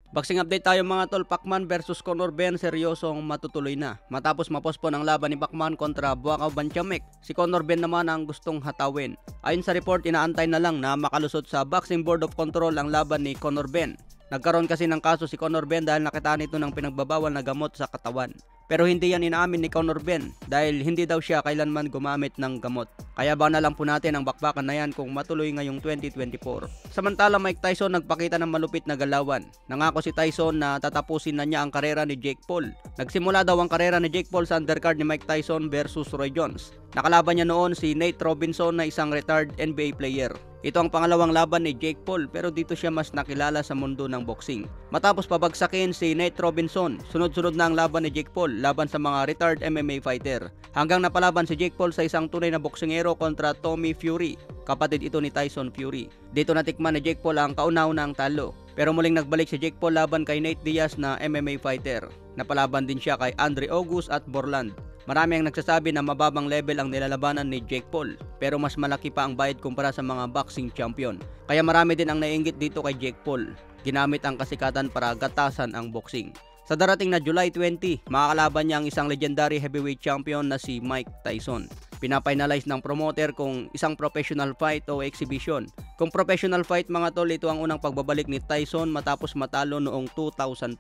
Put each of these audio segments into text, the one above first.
Boxing update tayo mga tol. Pacman versus Conor Ben seryosong matutuloy na. Matapos mapospon ang laban ni Pacman kontra Buakaw Banchamek, si Conor Ben naman ang gustong hatawin. Ayon sa report, inaantay na lang na makalusot sa Boxing Board of Control ang laban ni Conor Ben. Nagkaroon kasi ng kaso si Conor Ben dahil nakita nito ng pinagbabawal na gamot sa katawan. Pero hindi yan inaamin ni Conor Ben dahil hindi daw siya kailanman gumamit ng gamot. Kaya ba na lang po natin ang bakbakan na yan kung matuloy ngayong 2024. Samantala, Mike Tyson nagpakita ng malupit na galawan. Nangako si Tyson na tatapusin na niya ang karera ni Jake Paul. Nagsimula daw ang karera ni Jake Paul sa undercard ni Mike Tyson versus Roy Jones. Nakalaban niya noon si Nate Robinson na isang retired NBA player. Ito ang pangalawang laban ni Jake Paul pero dito siya mas nakilala sa mundo ng boxing. Matapos pabagsakin si Nate Robinson, sunod-sunod na ang laban ni Jake Paul laban sa mga retired MMA fighter. Hanggang napalaban si Jake Paul sa isang tunay na boksingero kontra Tommy Fury, kapatid ito ni Tyson Fury. Dito natikman ni Jake Paul ang kauna-unahang talo. Pero muling nagbalik si Jake Paul laban kay Nate Diaz na MMA fighter. Napalaban din siya kay Andre August at Borland. Marami ang nagsasabi na mababang level ang nilalabanan ni Jake Paul pero mas malaki pa ang bayad kumpara sa mga boxing champion. Kaya marami din ang naiinggit dito kay Jake Paul. Ginamit ang kasikatan para gatasan ang boxing. Sa darating na July 20, makakalaban niya ang isang legendary heavyweight champion na si Mike Tyson. Pinafinalize ng promoter kung isang professional fight o exhibition. Kung professional fight mga tol, ito ang unang pagbabalik ni Tyson matapos matalo noong 2005.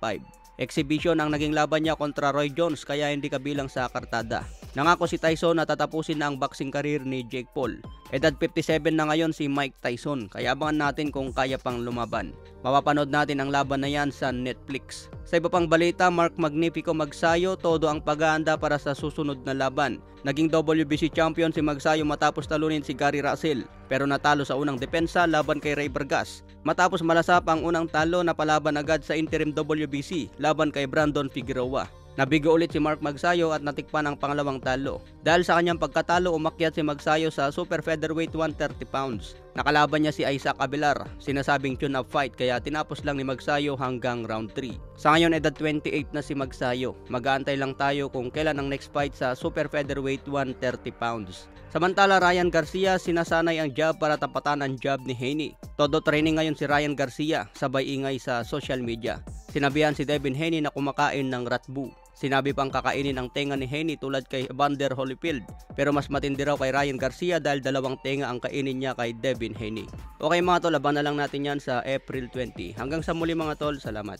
Exhibition ang naging laban niya kontra Roy Jones kaya hindi kabilang sa kartada. Nangako si Tyson na tatapusin na ang boxing career ni Jake Paul. Edad 57 na ngayon si Mike Tyson kaya abangan natin kung kaya pang lumaban. Mapapanood natin ang laban na yan sa Netflix. Sa iba pang balita, Mark Magnifico Magsayo, todo ang pag-aanda para sa susunod na laban. Naging WBC champion si Magsayo matapos talunin si Gary Russell pero natalo sa unang depensa laban kay Ray Vargas. Matapos malasap ang unang talo, napalaban agad sa interim WBC laban kay Brandon Figueroa. Nabigo ulit si Mark Magsayo at natikpan ang pangalawang talo. Dahil sa kanyang pagkatalo, umakyat si Magsayo sa super featherweight 130 pounds. Nakalaban niya si Isaac Abelar, sinasabing tune-up fight kaya tinapos lang ni Magsayo hanggang round 3. Sa ngayon edad 28 na si Magsayo. Mag-aantay lang tayo kung kailan ang next fight sa super featherweight 130 pounds. Samantala, Ryan Garcia sinasanay ang jab para tapatan ang jab ni Haney. Todo training ngayon si Ryan Garcia, sabay ingay sa social media. Sinabihan si Devin Haney na kumakain ng ratbu. Sinabi pang kakainin ang tenga ni Haney tulad kay Evander Holyfield. Pero mas matindi raw kay Ryan Garcia dahil dalawang tenga ang kainin niya kay Devin Haney. Okay mga tol, laban na lang natin yan sa April 20. Hanggang sa muli mga tol, salamat.